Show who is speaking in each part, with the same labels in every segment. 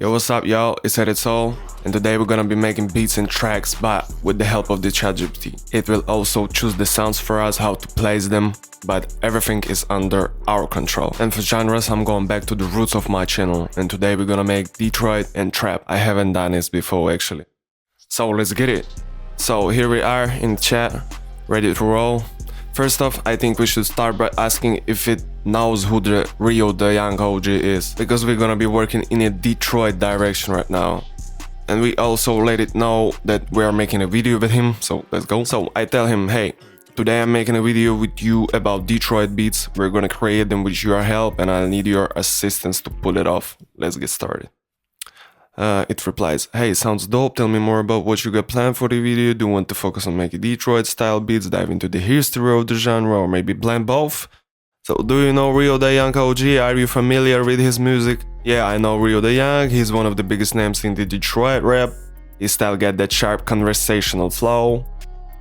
Speaker 1: Yo, what's up, y'all? It's Redda, and today we're gonna be making beats and tracks, but with the help of the ChatGPT. It will also choose the sounds for us, how to place them, but everything is under our control. And for genres, I'm going back to the roots of my channel, and today we're gonna make Detroit and trap. I haven't done this before, actually. So let's get it. So here we are in the chat, ready to roll. First off, I think we should start by asking if it knows who the Rio the Young OG is, because we're gonna be working in a Detroit direction right now. And we also let it know that we are making a video with him, so let's go. So I tell him, hey, today I'm making a video with you about Detroit beats. We're gonna create them with your help and I'll need your assistance to pull it off. Let's get started. It replies, hey, sounds dope, tell me more about what you got planned for the video. Do you want to focus on making Detroit style beats, dive into the history of the genre, or maybe blend both? So do you know Rio the Young OG? Are you familiar with his music? Yeah, I know Rio the Young, he's one of the biggest names in the Detroit rap. His style got that sharp conversational flow,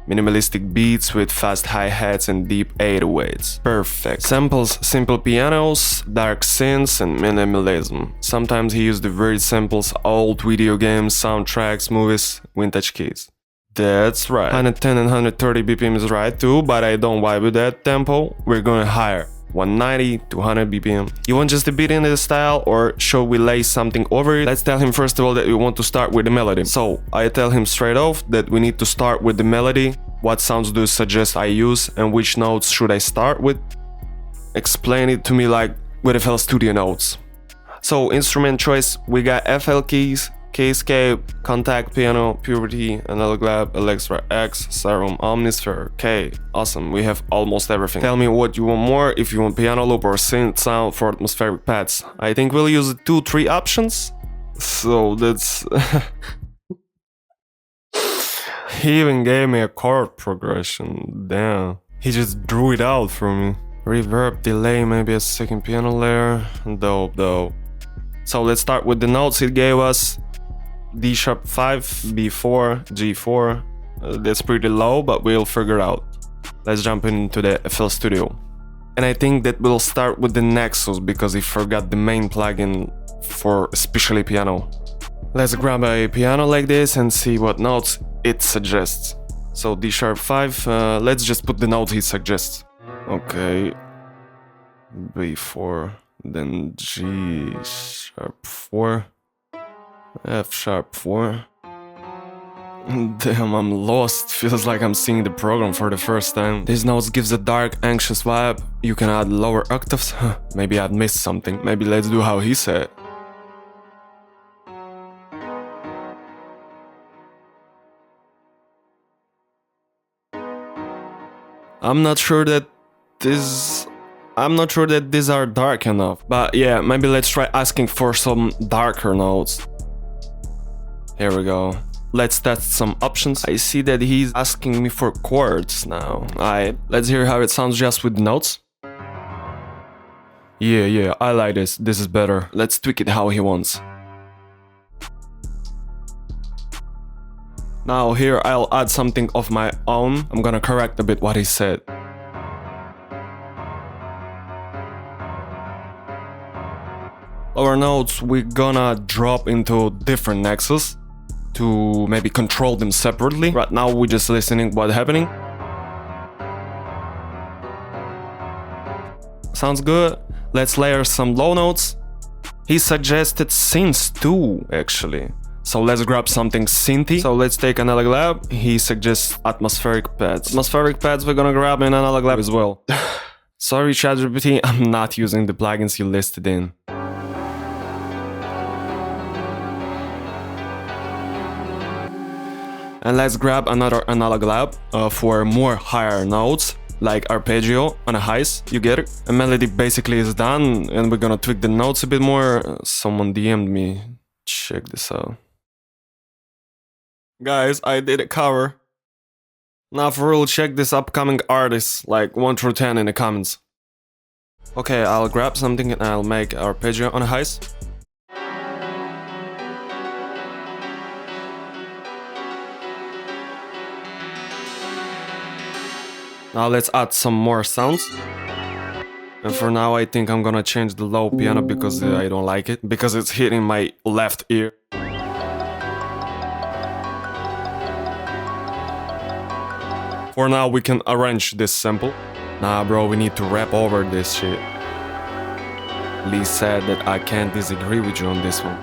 Speaker 1: minimalistic beats with fast hi-hats and deep 808s. Perfect. Samples, simple pianos, dark synths, and minimalism. Sometimes he used the weird samples, old video games, soundtracks, movies, vintage keys. That's right. 110 and 130 BPM is right too, but I don't vibe with that tempo. We're going higher. 190 to 100 BPM. You want just a beat in the style, or should we lay something over it? Let's tell him first of all that we want to start with the melody. So I tell him straight off that we need to start with the melody. What sounds do you suggest I use and which notes should I start with? Explain it to me like with FL Studio notes. So instrument choice, we got FL keys, K-scape, contact piano, puberty, analog lab, Electra X, Serum, Omnisphere. Okay, awesome, we have almost everything. Tell me what you want more, if you want piano loop or synth sound for atmospheric pads. I think we'll use 2-3 options. So that's... He even gave me a chord progression, damn. He just drew it out for me. Reverb, delay, maybe a second piano layer. Dope, dope. So let's start with the notes it gave us. D sharp 5, B4, G4. That's pretty low, but we'll figure out. Let's jump into the FL Studio. And I think that we'll start with the Nexus because he forgot the main plugin for especially piano. Let's grab a piano like this and see what notes it suggests. So D sharp 5, let's just put the note he suggests. Okay, B4, then G sharp 4, F sharp 4. Damn, I'm lost. Feels like I'm seeing the program for the first time. These notes gives a dark, anxious vibe. You can add lower octaves. Maybe I've missed something. Maybe let's do how he said. I'm not sure that these are dark enough. But yeah, maybe let's try asking for some darker notes. Here we go. Let's test some options. I see that he's asking me for chords now. Alright, let's hear how it sounds just with notes. Yeah, I like this. This is better. Let's tweak it how he wants. Now here I'll add something of my own. I'm gonna correct a bit what he said. Lower notes we're gonna drop into different nexus to maybe control them separately. Right now we're just listening what's happening. Sounds good. Let's layer some low notes. He suggested synths too, actually. So let's grab something synthy. So let's take Analog Lab. He suggests atmospheric pads. Atmospheric pads we're gonna grab in Analog Lab as well. Sorry ChatGPT, I'm not using the plugins you listed in. And let's grab another Analog Lab for more higher notes, like arpeggio on a highs, you get it? A melody basically is done, and we're gonna tweak the notes a bit more. Someone DM'd me, check this out. Guys, I did a cover. Now for real, check this upcoming artists, like 1 through 10 in the comments. Okay, I'll grab something and I'll make arpeggio on a highs. Now let's add some more sounds. And for now I think I'm gonna change the low piano because I don't like it, because it's hitting my left ear. For now we can arrange this sample. Nah bro, we need to rap over this shit. Lee said that I can't disagree with you on this one.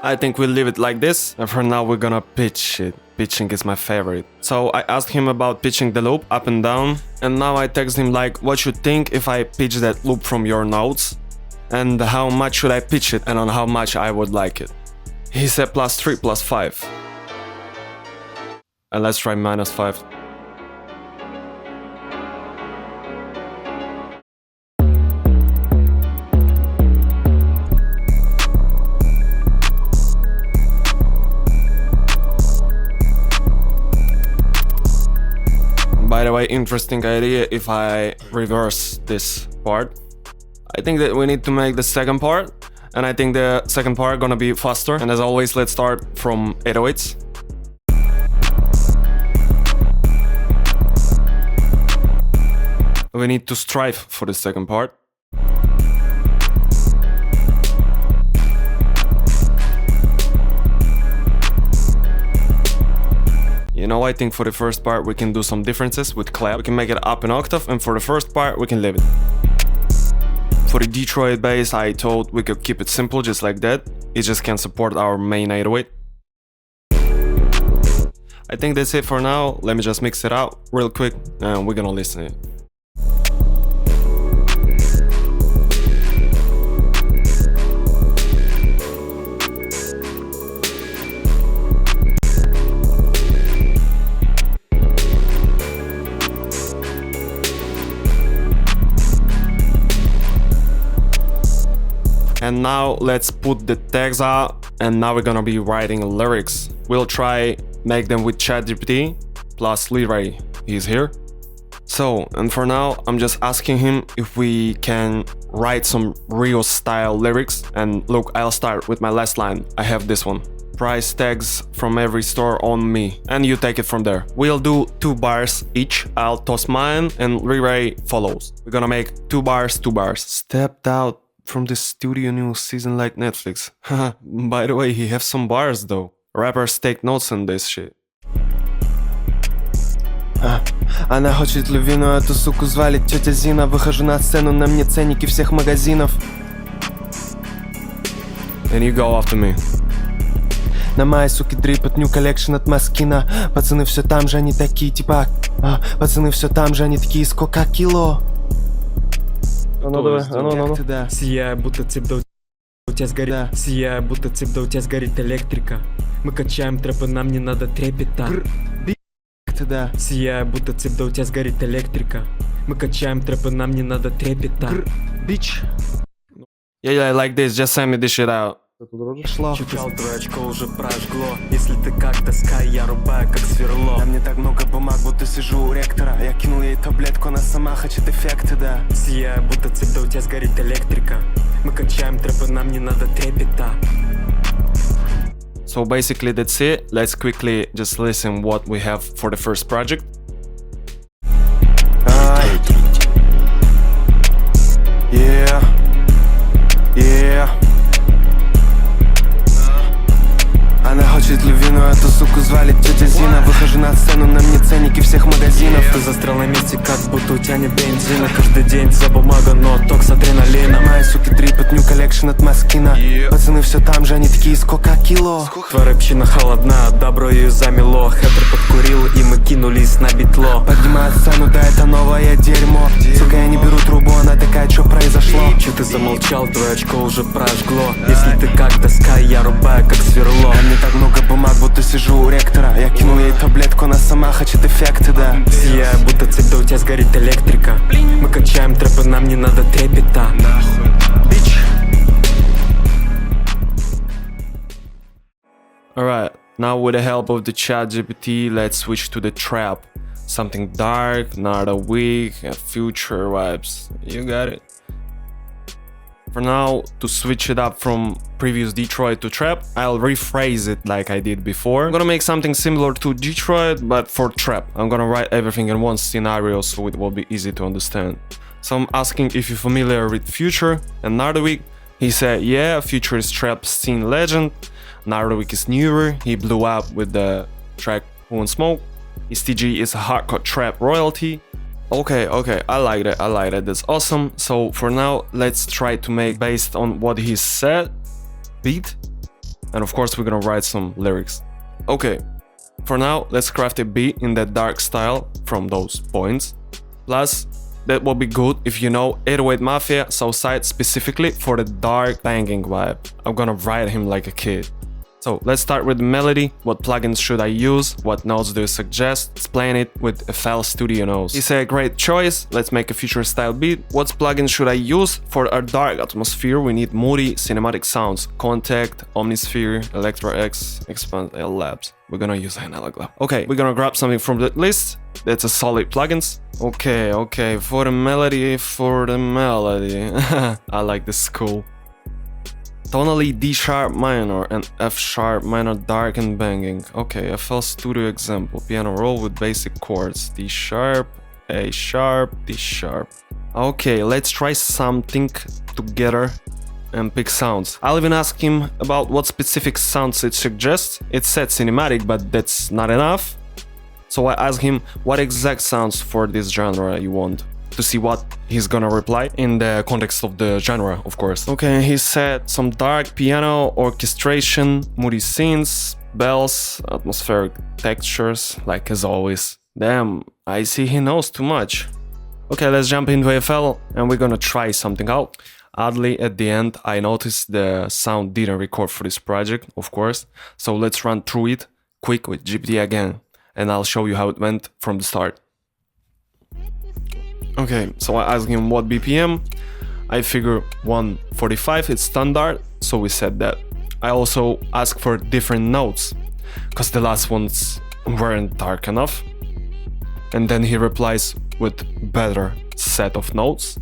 Speaker 1: I think we'll leave it like this, and for now we're gonna pitch it. Pitching is my favorite. So I asked him about pitching the loop up and down, and now I text him like, what you think if I pitch that loop from your notes? And how much should I pitch it, and on how much I would like it? He said +3 +5. And let's try -5. By the way, interesting idea if I reverse this part. I think that we need to make the second part, and I think the second part gonna be faster. And as always, let's start from 808s. We need to strive for the second part. You know, I think for the first part we can do some differences with clap. We can make it up an octave, and for the first part we can leave it. For the Detroit bass, I thought we could keep it simple just like that. It just can't support our main 808. I think that's it for now. Let me just mix it out real quick and we're gonna listen to it. And now let's put the tags out, and now we're gonna be writing lyrics. We'll try make them with ChatGPT plus Leray. He's here. So, and for now, I'm just asking him if we can write some real style lyrics. And look, I'll start with my last line. I have this one. Price tags from every store on me. And you take it from there. We'll do 2 bars each. I'll toss mine and Leray follows. We're gonna make 2 bars, 2 bars. Stepped out from the studio new season like Netflix. Haha, by the way, he has some bars though. Rappers take notes on this shit. Она хочет львину, эту суку звали тетя Зина. Выхожу на сцену, на мне ценники всех магазинов. And you go after me. На моей суке дрипет new collection от Маскина. Пацаны все там же, они такие типа. Пацаны все там же, они такие, сколько кило?
Speaker 2: Сияя, будто цепь, да у тебя сгорит. Сияя, будто цепь, да у тебя сгорит электрика. Мы качаем трэпы, нам не надо трепета. Сияя, будто цепь, да у тебя сгорит электрика. Мы качаем трэпы, нам не надо трепета. Bitch.
Speaker 1: Yeah, like this, just send me this shit out.
Speaker 2: Читал, твое очко уже прожгло. Если ты как доска, я рубаю как сверло.
Speaker 3: На мне так много бумаг, будто сижу у ректора. Я кинул ей таблетку, она сама хочет эффекты, да.
Speaker 2: Сияя, будто цепь, да у тебя сгорит электрика. Мы качаем трэпы, нам не надо трепета.
Speaker 1: So basically that's it. Let's quickly just listen what we have for the first project.
Speaker 3: Yeah. Yeah. Она хочет львину, эту суку звали тетя Зина. Выхожу на сцену, на мне ценники всех магазинов.
Speaker 2: Ты застрял на месте, как будто у тебя нет бензина. Каждый день за бумага, но ток с адреналином.
Speaker 3: На моей суке дрипет new collection от Маскина. Пацаны все там же, они такие, сколько кило?
Speaker 2: Твоя рэпчина холодна, добро ее замело. Хэттер подкурил, и мы кинулись на битло.
Speaker 3: Поднимаю сцену, да это новое дерьмо. Сука, я не беру трубу, она такая, что произошло?
Speaker 2: Че ты замолчал, твое очко уже прожгло. Если ты как доска, я рубаю как сверло.
Speaker 3: Так много бумаг, будто сижу у ректора. Я кинул ей таблетку, она сама хочет эффекты, да.
Speaker 2: Сияя, будто цепь, да у тебя сгорит электрика. Мы качаем трэпы, нам не надо трепета.
Speaker 3: Bitch.
Speaker 1: Alright, now with the help of the ChatGPT, let's switch to the trap. Something dark, not a weak, and future vibes. You got it. For now, to switch it up from previous Detroit to trap, I'll rephrase it like I did before. I'm gonna make something similar to Detroit, but for trap. I'm gonna write everything in one scenario so it will be easy to understand. So I'm asking if you're familiar with Future and Nardwick. He said, yeah, Future is trap scene legend. Nardwick is newer. He blew up with the track Who Won't Smoke. His TG is a hardcore trap royalty. Okay, I like that, that's awesome. So for now, let's try to make based on what he said beat. And of course, we're gonna write some lyrics. Okay, for now, let's craft a beat in that dark style from those points. Plus, that will be good if you know 808 Mafia, Southside specifically for the dark banging vibe. I'm gonna write him like a kid. So let's start with the melody. What plugins should I use? What notes do you suggest? Explain it with FL Studio notes. He said, great choice, let's make a future style beat. What plugins should I use? For our dark atmosphere, we need moody cinematic sounds. Contact, Omnisphere, Electra X, Expand L Labs. We're gonna use Analog Lab. Okay, we're gonna grab something from that list. That's a solid plugins. Okay, for the melody. I like this cool. Tonally D sharp minor and F sharp minor dark and banging. Okay, FL Studio example. Piano roll with basic chords. D sharp, A sharp, D sharp. Okay, let's try something together and pick sounds. I'll even ask him about what specific sounds it suggests. It said cinematic, but that's not enough. So I asked him what exact sounds for this genre you want, to see what he's gonna reply in the context of the genre, of course. Okay, he said some dark piano, orchestration, moody scenes, bells, atmospheric textures, like as always. Damn, I see he knows too much. Okay, let's jump into FL and we're gonna try something out. Oddly, at the end, I noticed the sound didn't record for this project, of course. So let's run through it quick with GPT again, and I'll show you how it went from the start. Okay, so I asked him what BPM. I figure 145 is standard, so we said that. I also asked for different notes, cause the last ones weren't dark enough. And then he replies with better set of notes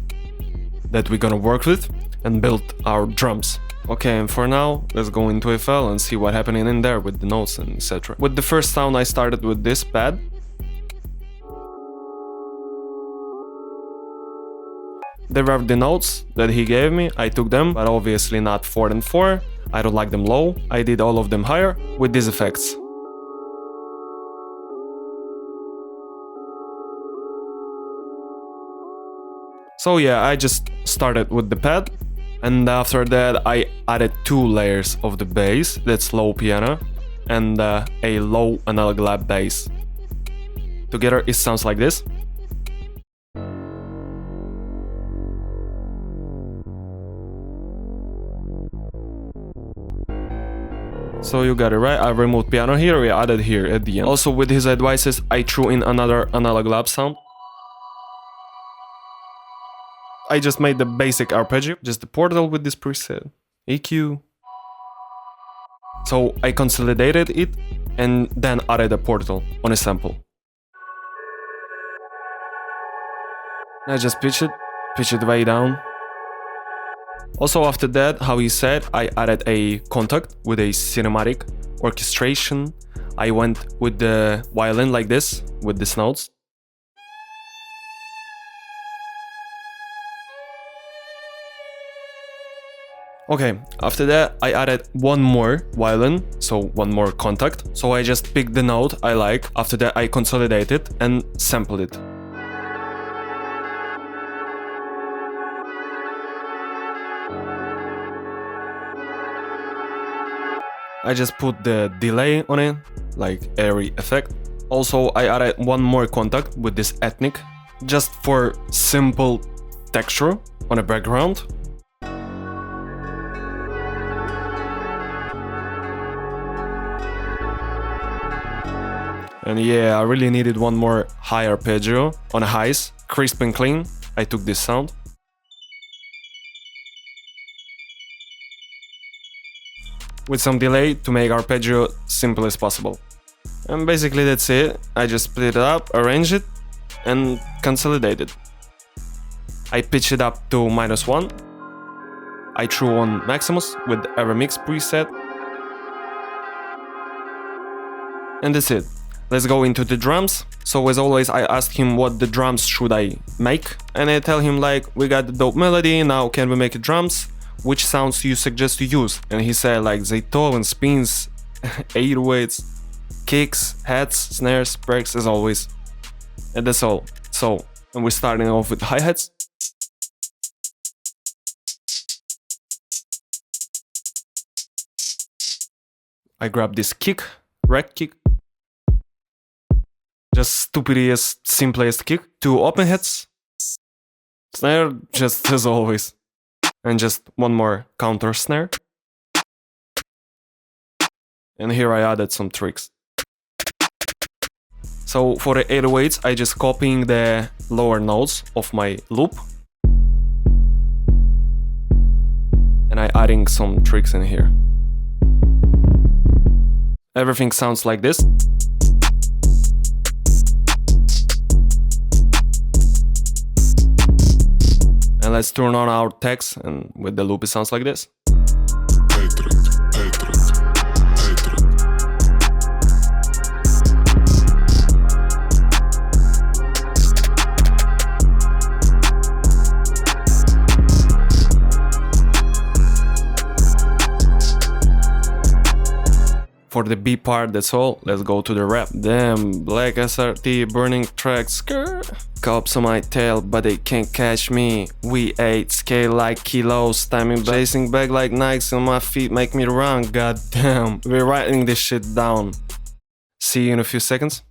Speaker 1: that we're gonna work with and build our drums. Okay, and for now, let's go into FL and see what happening in there with the notes and etc. With the first sound, I started with this pad. There were the notes that he gave me, I took them, but obviously not 4 and 4. I don't like them low, I did all of them higher with these effects. So yeah, I just started with the pad, and after that I added 2 layers of the bass, that's low piano, and a low analog lab bass. Together it sounds like this. So you got it right, I removed piano here, we added here at the end. Also with his advices, I threw in another analog lab sound. I just made the basic arpeggio, just the portal with this preset, EQ. So I consolidated it and then added a portal on a sample. I just pitch it way down. Also after that, how he said, I added a contact with a cinematic orchestration. I went with the violin like this, with these notes. Okay, after that I added one more violin, so one more contact. So I just picked the note I like, after that I consolidated and sampled it. I just put the delay on it, like airy effect. Also I added one more contact with this ethnic, just for simple texture on a background. And yeah, I really needed one more high arpeggio on a highs, crisp and clean. I took this sound. With some delay to make arpeggio simple as possible. And basically that's it. I just split it up, arrange it, and consolidate it. I pitched it up to -1. I threw on Maximus with the Evermix preset. And that's it. let's go into the drums. So as always, I asked him what the drums should I make, and I tell him like, we got the dope melody, now can we make drums? Which sounds you suggest to use? And he said like Beethoven, spins, 808s, kicks, hats, snares, breaks as always. And that's all. So, and we're starting off with hi-hats. I grab this kick, rack kick. Just stupidest, simplest kick. 2 open hats. Snare, just as always. And just one more counter snare. And here I added some tricks. So for the 808s, I just copying the lower notes of my loop. And I adding some tricks in here. Everything sounds like this. And let's turn on our text, and with the loop it sounds like this. For the B part, that's all. Let's go to the rap. Damn, black SRT, burning tracks. Cops on my tail, but they can't catch me. We ate scale like kilos, timing chasing back like Nikes on my feet make me run. God damn, we're writing this shit down. See you in a few seconds.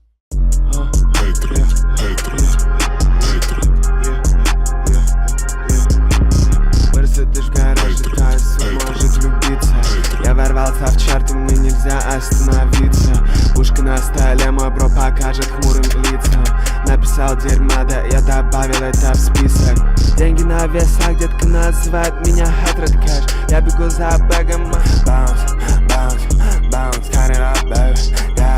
Speaker 3: Я ворвался в чарты, мне нельзя остановиться. Пушка на столе, мой бро покажет хмурым лицам. Написал дерьма, да я добавил это в список. Деньги на весах, детка называет меня Headred Cash. Я бегу за бэгом, bounce, bounce, bounce, cut it up, baby.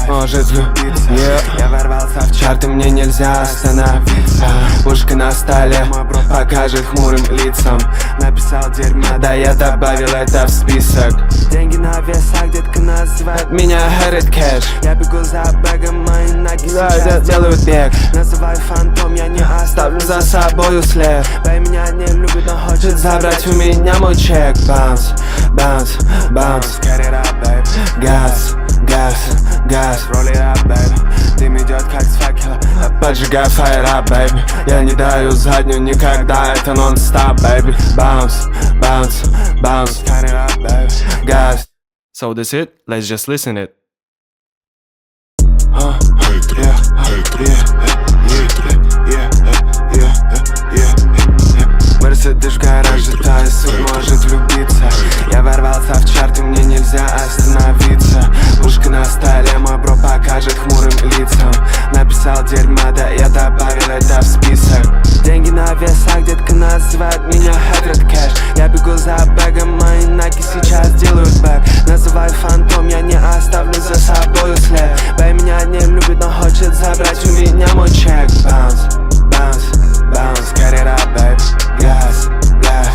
Speaker 3: Может влюбиться, я ворвался в чарты, мне нельзя остановиться. Пушка на столе, мой бро покажет хмурым лицам. Написал дерьма, да я добавил это в список. Деньги на весах, детка называет меня Headred Cash. Я бегу за бэгом, мои ноги сейчас делают бег. Называй фантом, я не оставлю за собою след. Бэй меня не любит, но хочет забрать у меня мой чек. Bounce, bounce, bounce, cut it up, babe. Газ, газ, газ, roll it up, babe. Дым идет как с факела, поджигай fire up, baby. Я не даю заднюю никогда, это non-stop, baby. Bounce, bounce, bounce, cut it up, baby. Gas.
Speaker 1: So that's it, let's just listen it.
Speaker 3: Мерседес в гараже, та суд может влюбиться. Я ворвался в чарты, мне нельзя остановиться. Пушка на столе, мой бро покажет хмурым лицам. Написал дерьма, да я добавил это в список. Деньги на весах, детка называет меня Headred Cash. Я бегу за бэгом, мои ноги сейчас делают бэк. Называй фантом, я не оставлю за собою след. Бэй меня не любит, но хочет забрать у меня мой чек. Bounce, bounce, bounce, cut it up, babe. Газ, газ,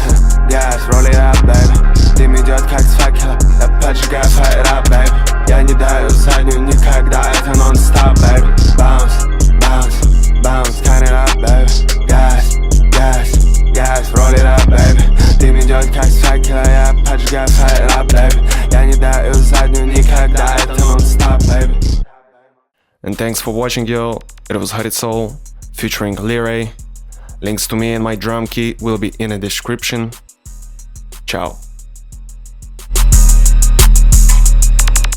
Speaker 3: газ, roll it up, babe. Дым идет как с факела, я поджигаю fire up, babe. Я не даю заднюю никогда, это non-stop, babe. Bounce, bounce, bounce, cut it up, babe. Газ, газ, газ, roll it up, babe. Дым идет как с факела, я поджигаю fire up, babe. Я не даю заднюю никогда, это non-stop, babe.
Speaker 1: And thanks for watching, yo. It was Redda featuring Lyre. Links to me and my drum kit will be in the description. Ciao.